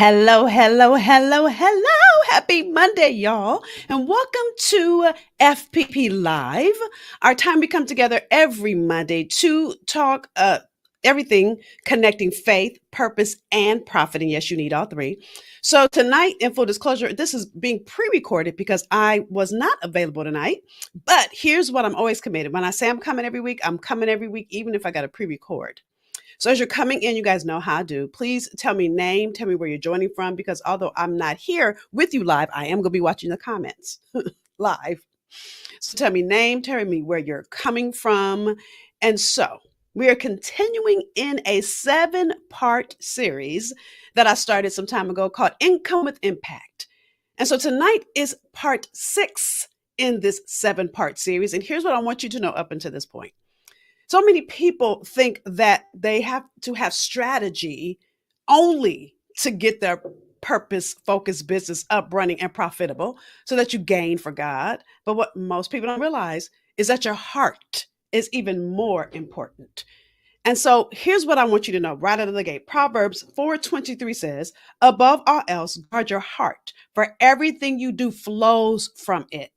Hello, hello, hello, hello. Happy Monday, y'all. And welcome to FPP Live. Our time we come together every Monday to talk everything connecting faith, purpose, and profit. And yes, you need all three. So tonight, in full disclosure, this is being pre-recorded because I was not available tonight. But here's what I'm always committed. When I say I'm coming every week, I'm coming every week, even if I got to pre-record. So as you're coming in, you guys know how I do. Please tell me name, tell me where you're joining from, because although I'm not here with you live, I am going to be watching the comments live. So tell me name, tell me where you're coming from. And so we are continuing in a 7-part series that I started some time ago called Income with Impact. And so tonight is part 6 in this 7-part series. And here's what I want you to know up until this point. So many people think that they have to have strategy only to get their purpose focused business up, running, and profitable so that you gain for God. But what most people don't realize is that your heart is even more important. And so here's what I want you to know right out of the gate. Proverbs 4:23 says, above all else, guard your heart, for everything you do flows from it.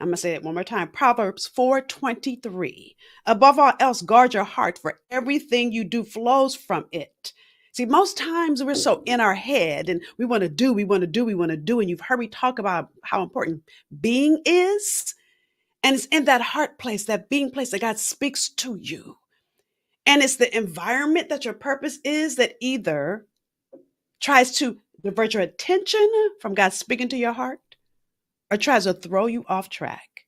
I'm going to say it one more time. Proverbs 4:23. Above all else, guard your heart, for everything you do flows from it. See, most times we're so in our head and we want to do, we want to do, we want to do. And you've heard me talk about how important being is. And it's in that heart place, that being place that God speaks to you. And it's the environment that your purpose is that either tries to divert your attention from God speaking to your heart or tries to throw you off track.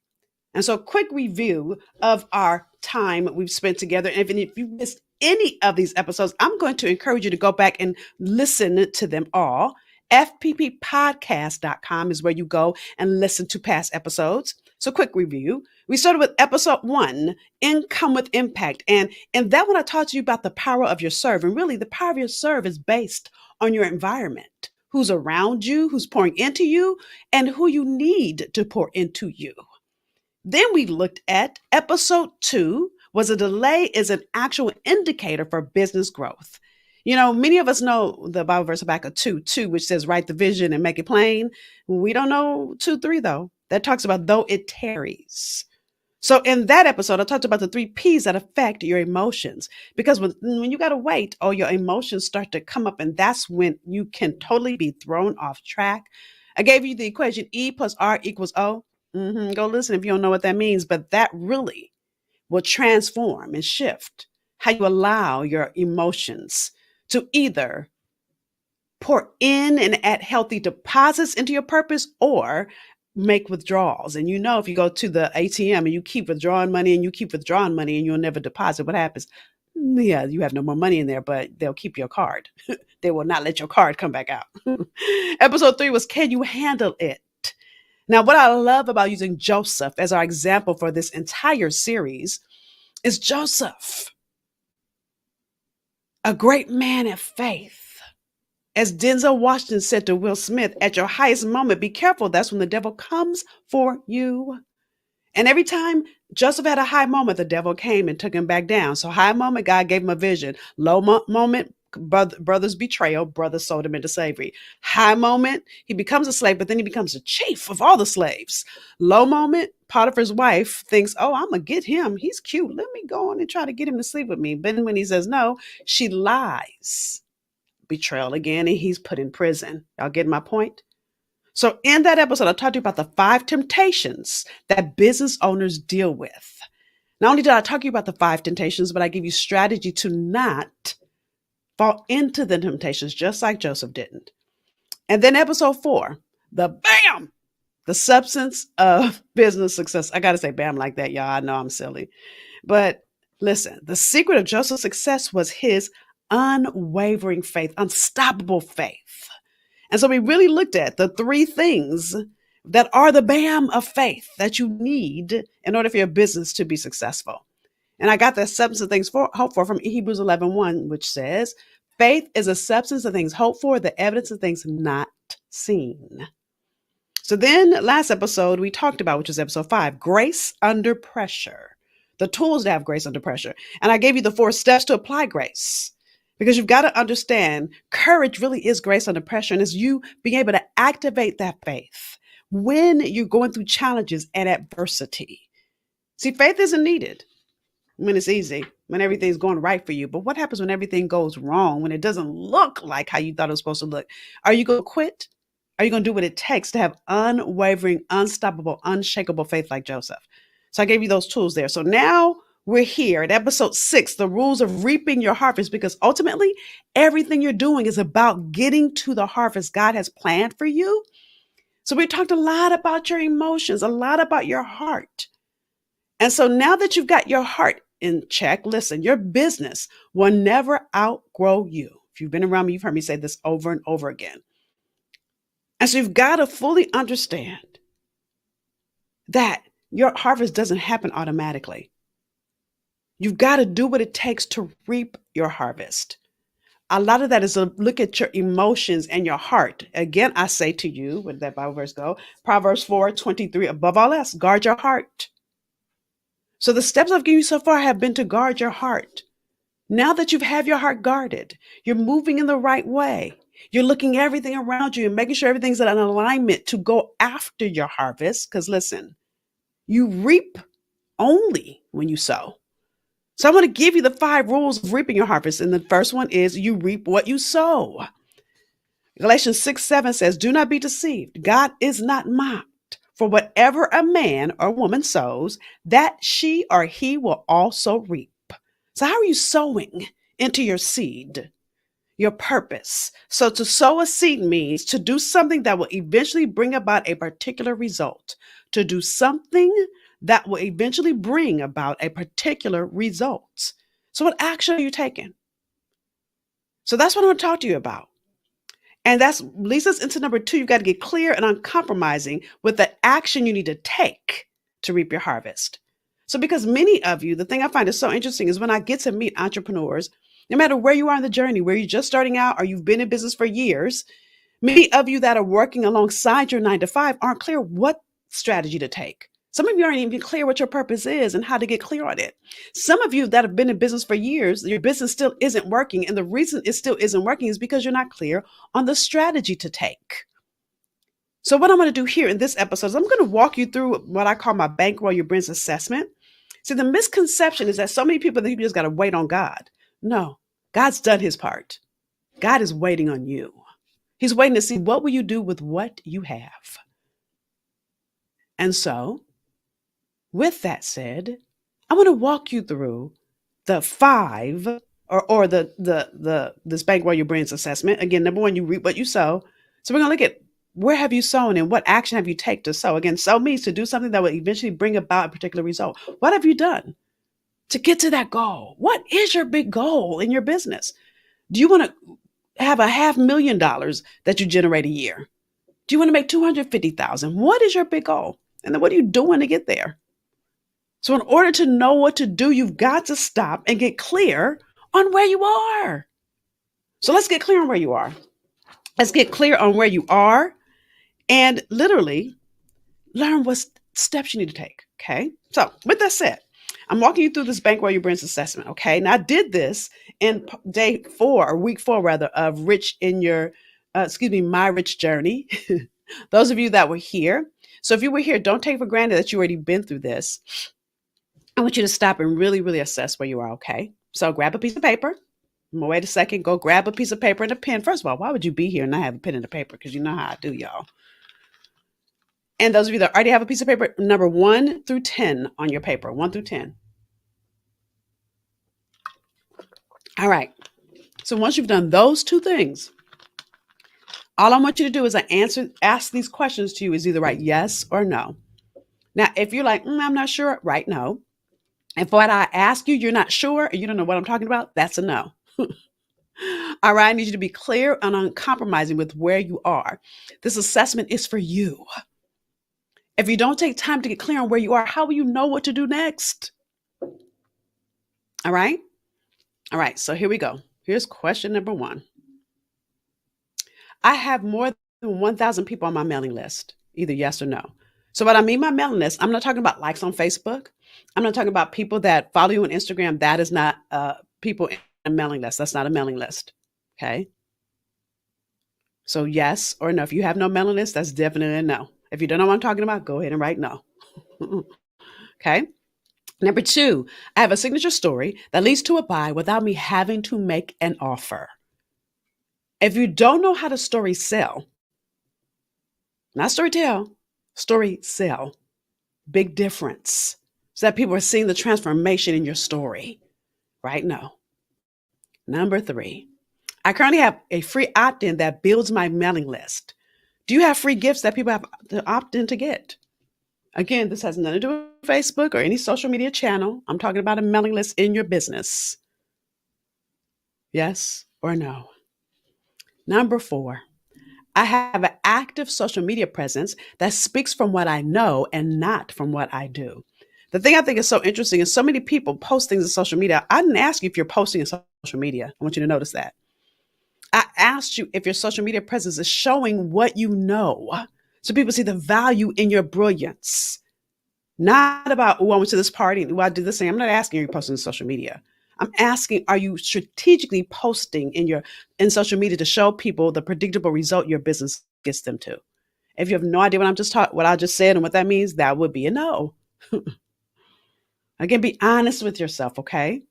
And so, quick review of our time we've spent together. And if you missed any of these episodes, I'm going to encourage you to go back and listen to them all. FPPpodcast.com is where you go and listen to past episodes. So, quick review. We started with episode 1, Income with Impact. And in that one, I taught you about the power of your serve. And really, the power of your serve is based on your environment, who's around you, who's pouring into you, and who you need to pour into you. Then we looked at episode 2, was a delay is an actual indicator for business growth. You know, many of us know the Bible verse Habakkuk 2:2, which says, write the vision and make it plain. We don't know 2:3 though. That talks about though it tarries. So in that episode, I talked about the 3 P's that affect your emotions. Because when you got to wait, your emotions start to come up, and that's when you can totally be thrown off track. I gave you the equation E plus R equals O. Go listen if you don't know what that means, but that really will transform and shift how you allow your emotions to either pour in and add healthy deposits into your purpose or make withdrawals. And you know, if you go to the ATM and you keep withdrawing money and you keep withdrawing money and you'll never deposit, what happens? Yeah, you have no more money in there, but they'll keep your card. They will not let your card come back out. Episode 3 was, can you handle it? Now, what I love about using Joseph as our example for this entire series is Joseph, a great man of faith. As Denzel Washington said to Will Smith, at your highest moment, be careful. That's when the devil comes for you. And every time Joseph had a high moment, the devil came and took him back down. So high moment, God gave him a vision. Low moment, brother's betrayal, brother sold him into slavery. High moment, he becomes a slave, but then he becomes the chief of all the slaves. Low moment, Potiphar's wife thinks, oh, I'm going to get him. He's cute. Let me go on and try to get him to sleep with me. But when he says no, she lies. Betrayal again, and he's put in prison. Y'all get my point? So in that episode, I talked to you about the 5 temptations that business owners deal with. Not only did I talk to you about the 5 temptations, but I give you strategy to not fall into the temptations, just like Joseph didn't. And then episode 4, the substance of business success. I got to say bam like that, y'all. I know I'm silly. But listen, the secret of Joseph's success was his unwavering faith, unstoppable faith. And so we really looked at the 3 things that are the bam of faith that you need in order for your business to be successful. And I got that substance of things hoped for from Hebrews 11:1, which says, faith is a substance of things hoped for, the evidence of things not seen. So then last episode we talked about, which is episode 5, grace under pressure, the tools to have grace under pressure. And I gave you the 4 steps to apply grace. Because you've got to understand courage really is grace under pressure. And it's you being able to activate that faith when you're going through challenges and adversity. See, faith isn't needed when it's easy, when everything's going right for you. But what happens when everything goes wrong, when it doesn't look like how you thought it was supposed to look? Are you going to quit? Are you going to do what it takes to have unwavering, unstoppable, unshakable faith like Joseph? So I gave you those tools there. So now we're here at episode 6, the rules of reaping your harvest, because ultimately everything you're doing is about getting to the harvest God has planned for you. So we talked a lot about your emotions, a lot about your heart. And so now that you've got your heart in check, listen, your business will never outgrow you. If you've been around me, you've heard me say this over and over again. And so you've got to fully understand that your harvest doesn't happen automatically. You've got to do what it takes to reap your harvest. A lot of that is a look at your emotions and your heart. Again, I say to you, where did that Bible verse go? Proverbs 4:23, above all else, guard your heart. So the steps I've given you so far have been to guard your heart. Now that you have your heart guarded, you're moving in the right way. You're looking at everything around you and making sure everything's in alignment to go after your harvest. Because listen, you reap only when you sow. So I want to give you the 5 rules of reaping your harvest. And the first one is you reap what you sow. Galatians 6:7 says, do not be deceived. God is not mocked. For whatever a man or woman sows, that she or he will also reap. So how are you sowing into your seed, your purpose? So to sow a seed means to do something that will eventually bring about a particular result. To do something that will eventually bring about a particular result. So what action are you taking? So that's what I want to talk to you about. And that leads us into number 2. You've got to get clear and uncompromising with the action you need to take to reap your harvest. So because many of you, the thing I find is so interesting is when I get to meet entrepreneurs, no matter where you are in the journey, where you're just starting out or you've been in business for years, many of you that are working alongside your 9-to-5 aren't clear what strategy to take. Some of you aren't even clear what your purpose is and how to get clear on it. Some of you that have been in business for years, your business still isn't working. And the reason it still isn't working is because you're not clear on the strategy to take. So what I'm going to do here in this episode is I'm going to walk you through what I call my bankroll your brain's assessment. See, the misconception is that so many people think you just got to wait on God. No, God's done his part. God is waiting on you. He's waiting to see what will you do with what you have. And so, with that said, I want to walk you through the 5 or this bankroll your brain's assessment. Again, number 1, you reap what you sow. So we're going to look at where have you sown and what action have you taken to sow. Again, sow means to do something that will eventually bring about a particular result. What have you done to get to that goal? What is your big goal in your business? Do you want to have $500,000 that you generate a year? Do you want to make $250,000? What is your big goal? And then what are you doing to get there? So in order to know what to do, you've got to stop and get clear on where you are. So let's get clear on where you are. Let's get clear on where you are and literally learn what steps you need to take. Okay. So with that said, I'm walking you through this bankroll your brain's assessment. Okay. Now I did this in day 4 or week 4 rather of my rich journey. Those of you that were here. So if you were here, don't take for granted that you already been through this. I want you to stop and really, really assess where you are. Okay. So grab a piece of paper. Wait a second. Go grab a piece of paper and a pen. First of all, why would you be here and not have a pen and a paper? Because you know how I do, y'all. And those of you that already have a piece of paper, number 1 through 10 on your paper, 1 through 10. All right. So once you've done those 2 things, all I want you to do is ask these questions to you is either write yes or no. Now, if you're like, I'm not sure, write no. If what I ask you, you're not sure, or you don't know what I'm talking about, that's a no. All right. I need you to be clear and uncompromising with where you are. This assessment is for you. If you don't take time to get clear on where you are, how will you know what to do next? All right. All right. So here we go. Here's question number 1. I have more than 1,000 people on my mailing list, either yes or no. So what I mean by mailing list, I'm not talking about likes on Facebook. I'm not talking about people that follow you on Instagram. That is not people a mailing list. That's not a mailing list. Okay. So yes or no. If you have no mailing list, that's definitely a no. If you don't know what I'm talking about, go ahead and write no. Okay. Number two, I have a signature story that leads to a buy without me having to make an offer. If you don't know how to story sell, not story tell, story sell, big difference. So that people are seeing the transformation in your story. Right now. Number three, I currently have a free opt in that builds my mailing list. Do you have free gifts that people have to opt in to get? Again, this has nothing to do with Facebook or any social media channel. I'm talking about a mailing list in your business. Yes or no? Number four, I have an active social media presence that speaks from what I know and not from what I do. The thing I think is so interesting is so many people post things in social media. I didn't ask you if you're posting in social media. I want you to notice that. I asked you if your social media presence is showing what you know. So people see the value in your brilliance. Not about, oh, I went to this party and I did this thing. I'm not asking you posting on social media. I'm asking, are you strategically posting in social media to show people the predictable result your business gets them to? If you have no idea what I just said and what that means, that would be a no. Again, be honest with yourself, okay?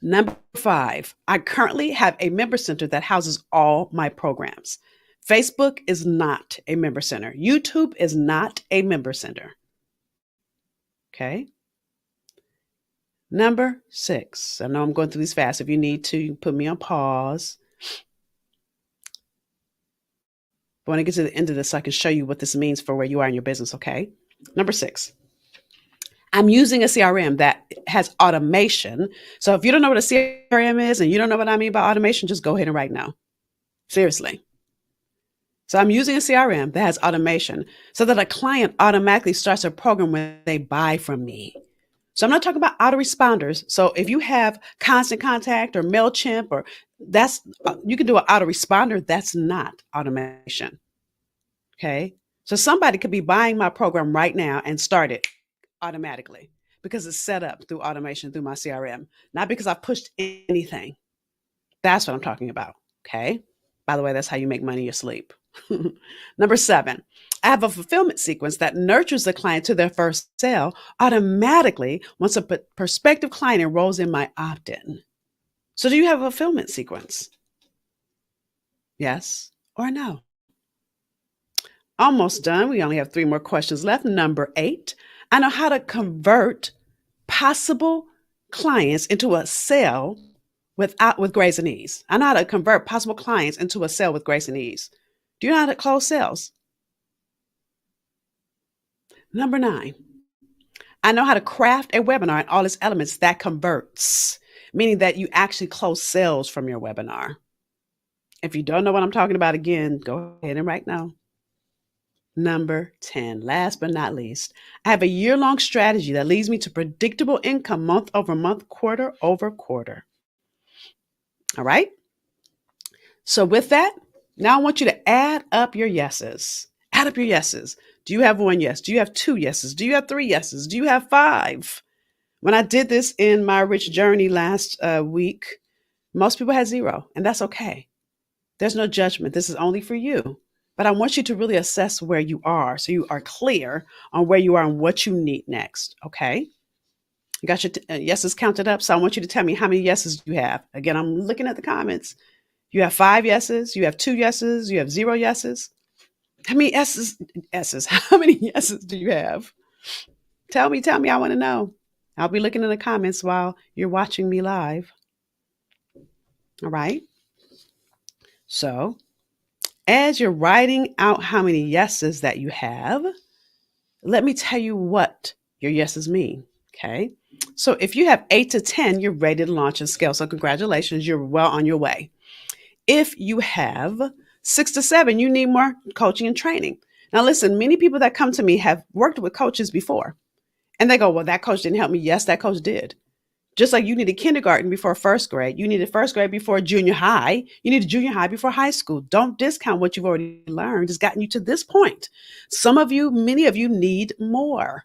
Number five, I currently have a member center that houses all my programs. Facebook is not a member center. YouTube is not a member center. Okay. Number six, I know I'm going through these fast. If you need to, you can put me on pause. But when I get to the end of this, I can show you what this means for where you are in your business, okay? Number six, I'm using a CRM that has automation. So if you don't know what a CRM is and you don't know what I mean by automation, just go ahead and write no. Seriously. So I'm using a CRM that has automation so that a client automatically starts a program when they buy from me. So I'm not talking about autoresponders. So if you have Constant Contact or MailChimp or you can do an autoresponder. That's not automation. Okay. So somebody could be buying my program right now and start it automatically because it's set up through automation through my CRM, not because I pushed anything. That's what I'm talking about. Okay. By the way, that's how you make money in your sleep. Number seven, I have a fulfillment sequence that nurtures the client to their first sale automatically once a prospective client enrolls in my opt-in. So do you have a fulfillment sequence? Yes or no? Almost done. We only have three more questions left. Number eight, I know how to convert possible clients into a sale with grace and ease. I know how to convert possible clients into a sale with grace and ease. Do you know how to close sales? Number nine, I know how to craft a webinar and all its elements that converts, meaning that you actually close sales from your webinar. If you don't know what I'm talking about, again, go ahead and write now. Number 10, last but not least, I have a year-long strategy that leads me to predictable income month over month, quarter over quarter. All right. So with that, now I want you to add up your yeses. Add up your yeses. Do you have one yes? Do you have two yeses? Do you have three yeses? Do you have five? When I did this in my rich journey last week, most people had zero, and that's okay. There's no judgment. This is only for you. But I want you to really assess where you are so you are clear on where you are and what you need next. Okay. You got your yeses counted up. So I want you to tell me how many yeses you have. Again, I'm looking at the comments. You have 5 yeses. You have 2 yeses. You have 0 yeses. How many yeses? How many yeses do you have? Tell me. I want to know. I'll be looking in the comments while you're watching me live. All right. So as you're writing out how many yeses that you have, let me tell you what your yeses mean. Okay. So if you have 8 to 10, you're ready to launch and scale. So congratulations, you're well on your way. If you have 6 to 7, you need more coaching and training. Now listen, many people that come to me have worked with coaches before and they go, well, that coach didn't help me. Yes, that coach did. Just like you needed kindergarten before first grade, you needed first grade before junior high, you needed junior high before high school. Don't discount what you've already learned. It's gotten you to this point. Many of you need more,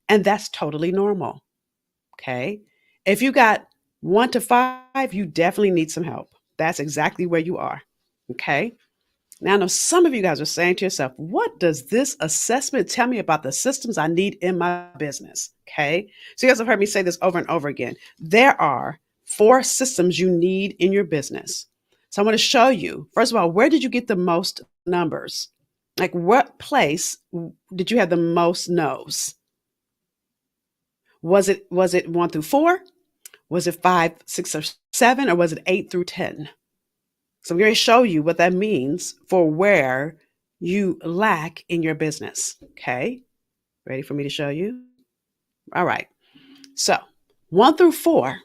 and that's totally normal. Okay. If you got One to five, you definitely need some help. That's exactly where you are. Okay. Now, I know some of you guys are saying to yourself, what does this assessment tell me about the systems I need in my business? Okay. So, you guys have heard me say this over and over again. There are four systems you need in your business. So, I want to show you, first of all, where did you get the most numbers? Like, what place did you have the most no's? Was it one through four? Was it five, six, or seven, or was it eight through 10? So I'm going to show you what that means for where you lack in your business. Okay. Ready for me to show you? All right. So one through four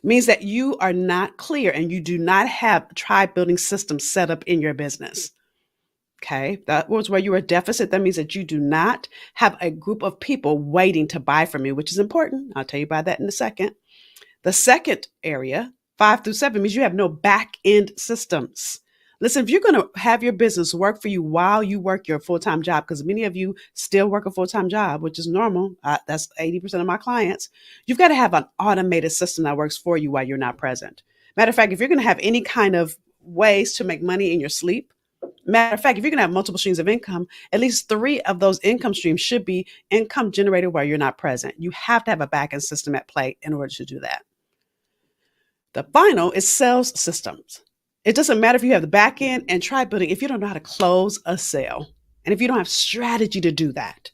means that you are not clear and you do not have a tribe building system set up in your business. Okay. That was where you are deficit. That means that you do not have a group of people waiting to buy from you, which is important. I'll tell you about that in a second. The second area, five through seven, means you have no back end systems. Listen, if you're going to have your business work for you while you work your full time job, because many of you still work a full time job, which is normal, that's 80% of my clients, you've got to have an automated system that works for you while you're not present. Matter of fact, if you're going to have any kind of ways to make money in your sleep, matter of fact, if you're going to have multiple streams of income, at least three of those income streams should be income generated while you're not present. You have to have a back end system at play in order to do that. The final is sales systems. It doesn't matter if you have the back end and tribe building if you don't know how to close a sale and if you don't have strategy to do that.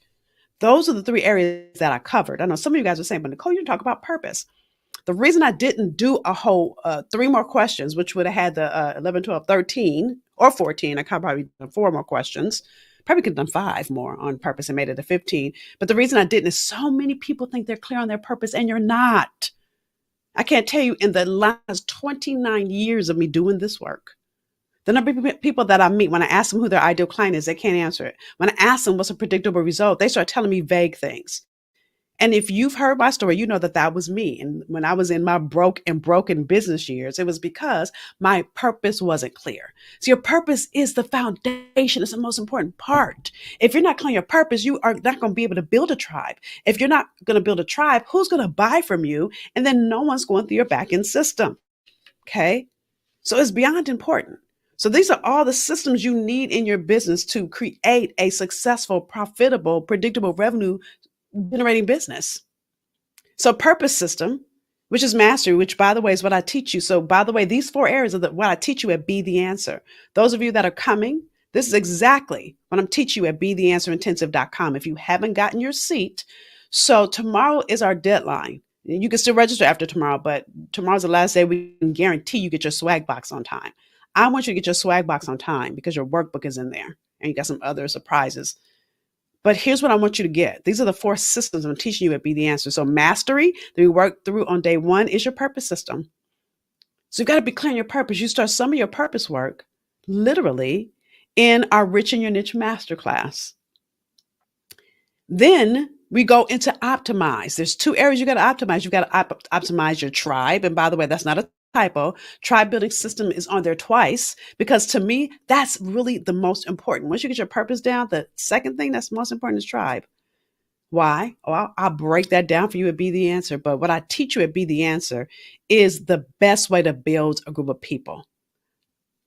Those are the three areas that I covered. I know some of you guys are saying, but Nicole, you talk about purpose. The reason I didn't do a whole three more questions, which would have had the 11, 12, 13, or 14, I could probably done four more questions. Probably could have done five more on purpose and made it a 15. But the reason I didn't is so many people think they're clear on their purpose and you're not. I can't tell you in the last 29 years of me doing this work, the number of people that I meet, when I ask them who their ideal client is, they can't answer it. When I ask them what's a predictable result, they start telling me vague things. And if you've heard my story, you know that that was me. And when I was in my broken business years, it was because my purpose wasn't clear. So your purpose is the foundation. It's the most important part. If you're not clear on your purpose, you are not going to be able to build a tribe. If you're not going to build a tribe, who's going to buy from you? And then no one's going through your back end system. Okay. So it's beyond important. So these are all the systems you need in your business to create a successful, profitable, predictable revenue generating business. So purpose system, which is mastery, which by the way is what I teach you. So by the way, these four areas are what I teach you at Be the Answer. Those of you that are coming, this is exactly what I'm teaching you at BeTheAnswerIntensive.com. If you haven't gotten your seat, so tomorrow is our deadline. You can still register after tomorrow, but tomorrow's the last day we can guarantee you get your swag box on time. I want you to get your swag box on time because your workbook is in there and you got some other surprises. But here's what I want you to get. These are the four systems I'm teaching you at Be the Answer. So mastery that we work through on day one is your purpose system. So you've got to be clear on your purpose. You start some of your purpose work literally in our Rich in Your Niche Masterclass. Then we go into optimize. There's two areas you got to optimize. You've got to optimize your tribe. And by the way, that's not a typo. Tribe building system is on there twice because to me, that's really the most important. Once you get your purpose down, the second thing that's most important is tribe. Why? Oh, I'll break that down for you at Be the Answer. But what I teach you at Be the Answer is the best way to build a group of people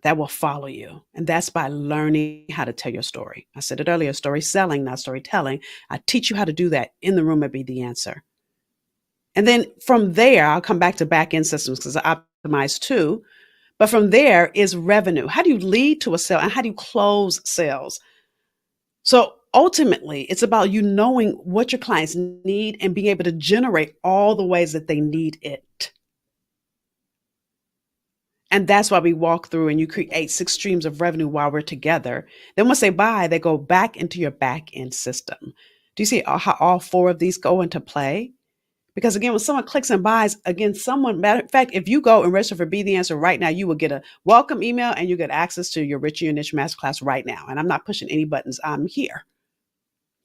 that will follow you. And that's by learning how to tell your story. I said it earlier, story selling, not storytelling. I teach you how to do that in the room at Be the Answer. And then from there, I'll come back to back end systems because I optimize too. But from there is revenue. How do you lead to a sale and how do you close sales? So ultimately, it's about you knowing what your clients need and being able to generate all the ways that they need it. And that's why we walk through and you create 6 streams of revenue while we're together. Then once they buy, they go back into your back end system. Do you see how all 4 of these go into play? Because again, when someone clicks and buys, again, matter of fact, if you go and register for Be the Answer right now, you will get a welcome email and you get access to your Rich in Your Niche Masterclass right now. And I'm not pushing any buttons. I'm here.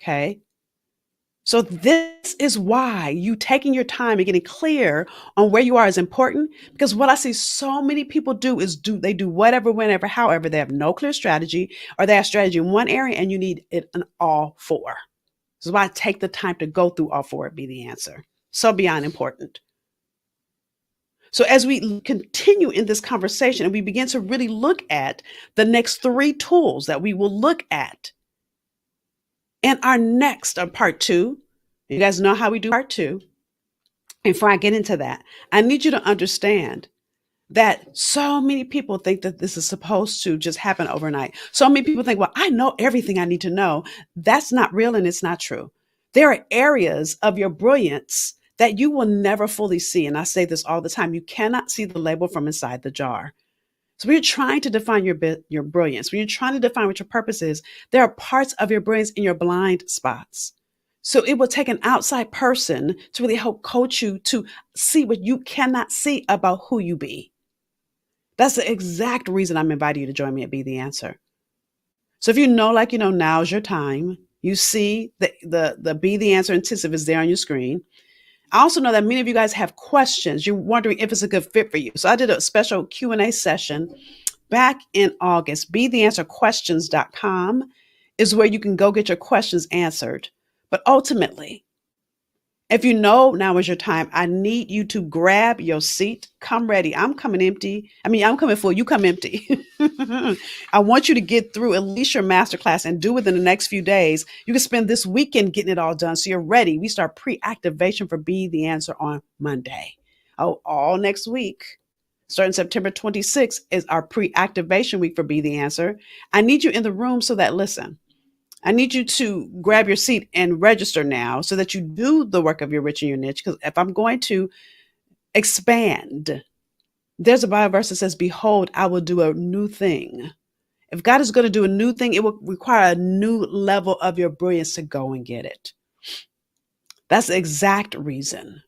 Okay. So this is why you taking your time and getting clear on where you are is important. Because what I see so many people do is they do whatever, whenever, however. They have no clear strategy or they have strategy in one area and you need it in all 4. This is why I take the time to go through all 4 and Be the Answer. So beyond important. So as we continue in this conversation and we begin to really look at the next three tools that we will look at in our next part two, you guys know how we do part two. And before I get into that, I need you to understand that so many people think that this is supposed to just happen overnight. So many people think, well, I know everything I need to know. That's not real and it's not true. There are areas of your brilliance that you will never fully see. And I say this all the time. You cannot see the label from inside the jar. So when you're trying to define your brilliance, when you're trying to define what your purpose is, there are parts of your brilliance in your blind spots. So it will take an outside person to really help coach you to see what you cannot see about who you be. That's the exact reason I'm inviting you to join me at Be the Answer. So if you know, like you know, now's your time. You see the Be the Answer intensive is there on your screen. I also know that many of you guys have questions. You're wondering if it's a good fit for you. So I did a special Q&A session back in August. BeTheAnswerQuestions.com is where you can go get your questions answered. But ultimately, if you know now is your time, I need you to grab your seat. Come ready. I'm coming empty. I'm coming full. You come empty. I want you to get through at least your masterclass and do within the next few days. You can spend this weekend getting it all done so you're ready. We start pre-activation for Be the Answer on Monday. Oh, all next week. Starting September 26th is our pre-activation week for Be the Answer. I need you in the room so that, listen, I need you to grab your seat and register now so that you do the work of your rich and your niche. Because if I'm going to expand, there's a Bible verse that says, behold, I will do a new thing. If God is going to do a new thing, it will require a new level of your brilliance to go and get it. That's the exact reason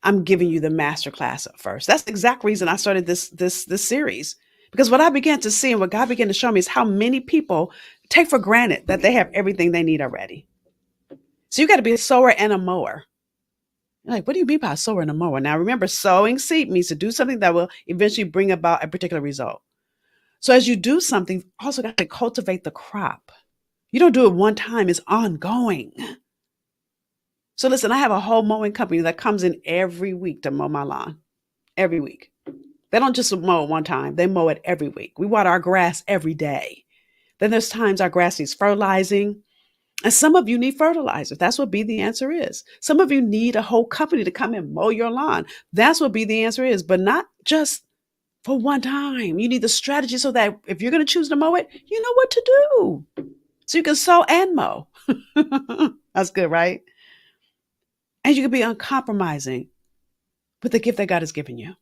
I'm giving you the masterclass at first. That's the exact reason I started this series. Because what I began to see and what God began to show me is how many people take for granted that they have everything they need already. So you got to be a sower and a mower. You're like, what do you mean by a sower and a mower? Now, remember, sowing seed means to do something that will eventually bring about a particular result. So as you do something, you also got to cultivate the crop. You don't do it one time, it's ongoing. So listen, I have a whole mowing company that comes in every week to mow my lawn. Every week. They don't just mow it one time. They mow it every week. We water our grass every day. Then there's times our grass needs fertilizing. And some of you need fertilizer. That's what Be the Answer is. Some of you need a whole company to come and mow your lawn. That's what Be the Answer is, but not just for one time. You need the strategy so that if you're going to choose to mow it, you know what to do. So you can sow and mow. That's good, right? And you can be uncompromising with the gift that God has given you.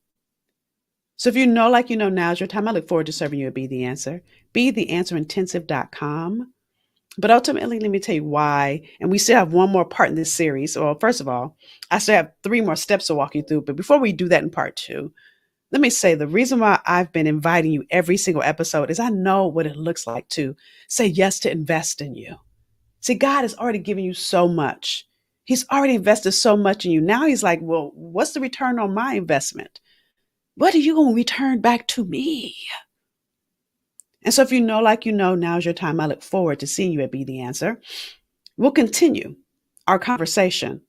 So if you know, like you know, now's your time. I look forward to serving you at Be the Answer. BeTheAnswerIntensive.com. But ultimately, let me tell you why. And we still have one more part in this series. Well, first of all, I still have 3 more steps to walk you through. But before we do that in part 2, let me say the reason why I've been inviting you every single episode is I know what it looks like to say yes to invest in you. See, God has already given you so much. He's already invested so much in you. Now he's like, well, what's the return on my investment? What are you going to return back to me? And so if you know, like you know, now's your time. I look forward to seeing you at Be the Answer. We'll continue our conversation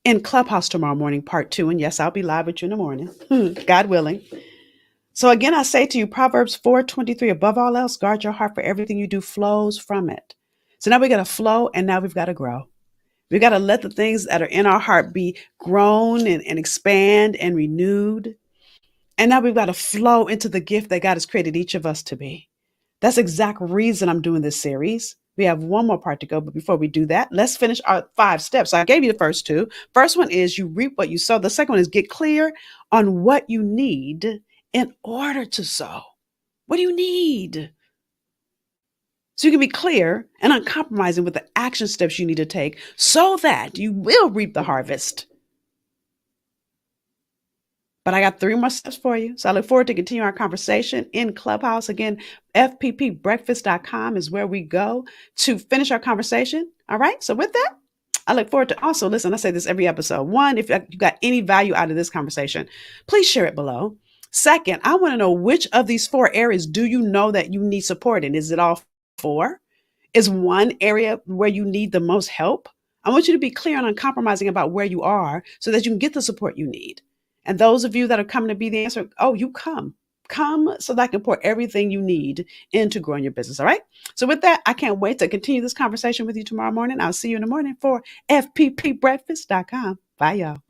in Clubhouse tomorrow morning, part 2. And yes, I'll be live with you in the morning, God willing. So again, I say to you, Proverbs 4:23, above all else, guard your heart, for everything you do flows from it. So now we got to flow, and now we've got to grow. We got to let the things that are in our heart be grown and expand and renewed. And now we've got to flow into the gift that God has created each of us to be. That's the exact reason I'm doing this series. We have one more part to go, but before we do that, let's finish our 5 steps. So I gave you the first 2. First one is you reap what you sow. The second one is get clear on what you need in order to sow. What do you need? So you can be clear and uncompromising with the action steps you need to take so that you will reap the harvest. But I got 3 more steps for you. So I look forward to continuing our conversation in Clubhouse. Again, FPPbreakfast.com is where we go to finish our conversation. All right. So with that, I look forward to also, listen, I say this every episode. 1, if you got any value out of this conversation, please share it below. Second, I want to know which of these 4 areas do you know that you need support in? Is it all 4? Is one area where you need the most help? I want you to be clear and uncompromising about where you are so that you can get the support you need. And those of you that are coming to be the answer, oh, you come. Come so that I can pour everything you need into growing your business. All right. So, with that, I can't wait to continue this conversation with you tomorrow morning. I'll see you in the morning for fppbreakfast.com. Bye, y'all.